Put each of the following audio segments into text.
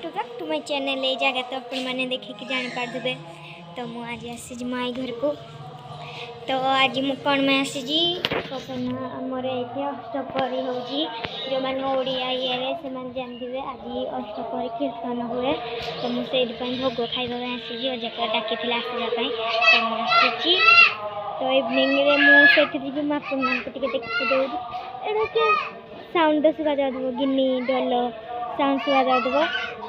Back to my channel. ये जगह तो अपन मैंने देखे कि जानी पारे तो मुझे आज आसी माई घर को। तो आज मु कौन में आसी आमर ये अष्टपहरी हो जो मैंने ओडिया ये से जानते आज अष्टपहरी कीर्तन हुए। तो मुझे भोग खाइबा आसी अजा डाकी आसवाई तो मुझे तो इवनिंग मुझे जी आपको देखते दे साउंड शुभा जाऊ गिनी डल साउंड शुभा जाऊ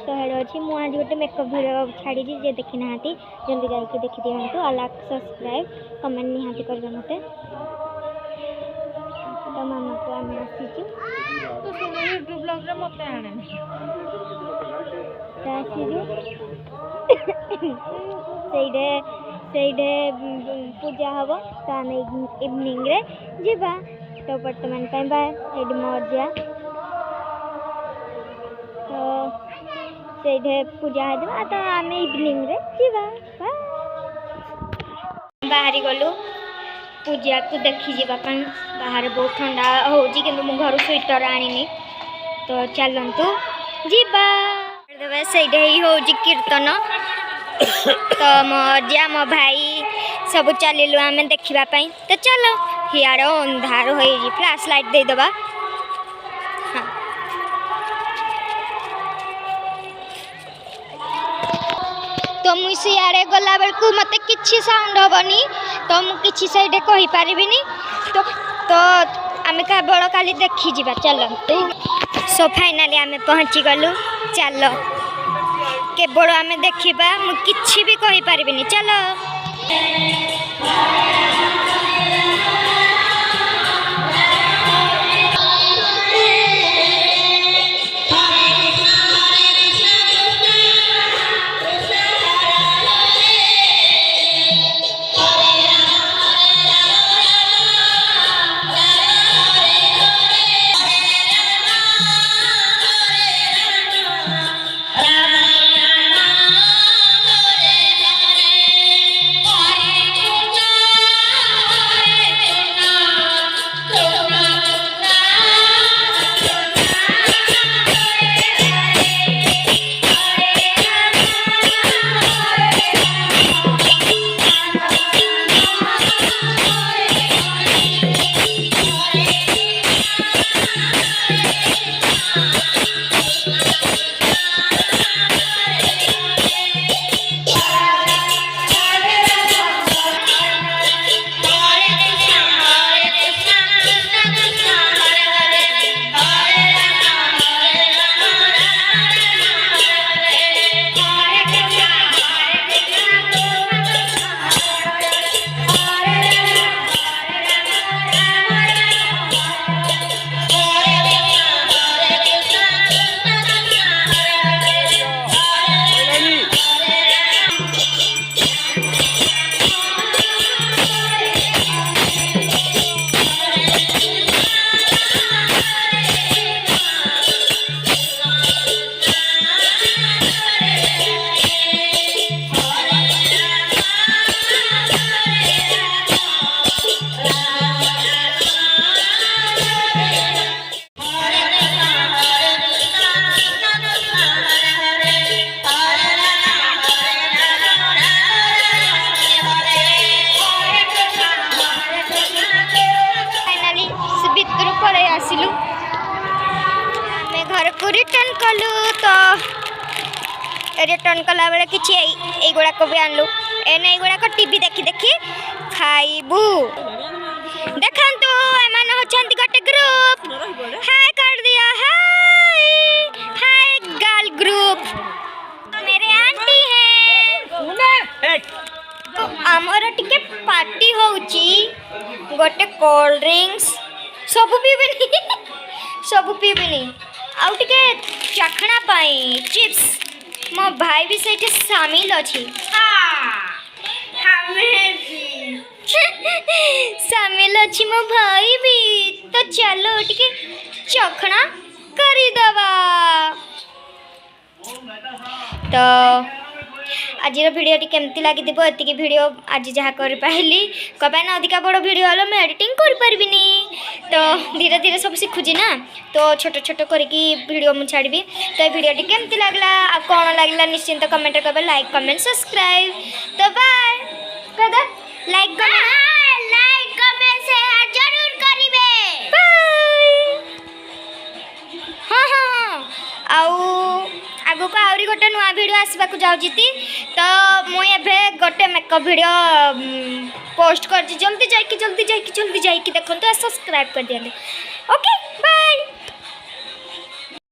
तो हेड अच्छी मुझे आज गोटे मेकअप वीडियो छाड़ी जे देखी ना जल्दी जाके देखी दिखाँ और लाइक सब्सक्राइब कमेंट निहाती कर मत। तो मामा को आम आसीचु तो यूट्यूब ब्लॉग रे मत आने से पूजा हम तो आम इवनिंग रे जीवा। तो बर्तमान बाय ये मजा तो से पूजा है तो आम इवनिंग रे जीवा बाहरी गलु पूजा को देखी जावाई। बाहर बहुत ठंडा हो कि घर स्वेटर आनी तो चलतु जीवा से हो कीर्तन। तो मजा मो भाई सब चलू आम देखापी तो चलो हियाड़ अंधार हो फ्लैश लाइट देदबा। हाँ तो मुझे सियाड़े गला बेलू मत कि साउंड हेनी तो मुझे से कहीपरि तो आम केवल खाली देखी जा चल। सो फाइनाली आम पहुँची गलु चल केवल आम देखा मुझे भी कहीपरि चल। आसिलु आमे घर को रिटर्न कलु तो रिटर्न कला बेले कि गुड़ाक भी आनलु एने गुड़ाक टीवी देखी देखी खाइबू। देखु एमान होचंती गोटे ग्रुप हाय कर दिया हाय हाय गर्ल ग्रुप मेरे आंटी है। तो आमर टिके पार्टी होउची गोटे कोल्ड ड्रिंक्स सबू पीबेनी सबू पीबेनी आउ टिके चखना पाई चिप्स मो भाई भी सेठी शामिल अछि। शामिल अछि मो भाई भी तो चलो टिके चखना करी दवा। तो आज वीडियो केमती लगी ये वीडियो आज जहाँ कर पाइली कहीं अधिका बड़ वीडियो हल मैं एडिटिंग कर पारिनी तो धीरे धीरे सब शिखुची ना तो छोट छोट करके वीडियो मुझे छाड़ी तो ये वीडियो केमती लगला आ कौन लगला निश्चिंत कमेंट कर लाइक कमेंट सब्सक्राइब तो बाय कदा लाइक कमेंट शेयर जरूर करिवे बाय हाँ हाँ हाँ आउ आगो को आउरी गोटे नुआ वीडियो आसवा को जाउची तो मुझे गोटे मेकअप वीडियो पोस्ट कर जल्दी जाइए देखो तो सब्सक्राइब कर दिया ओके बाय।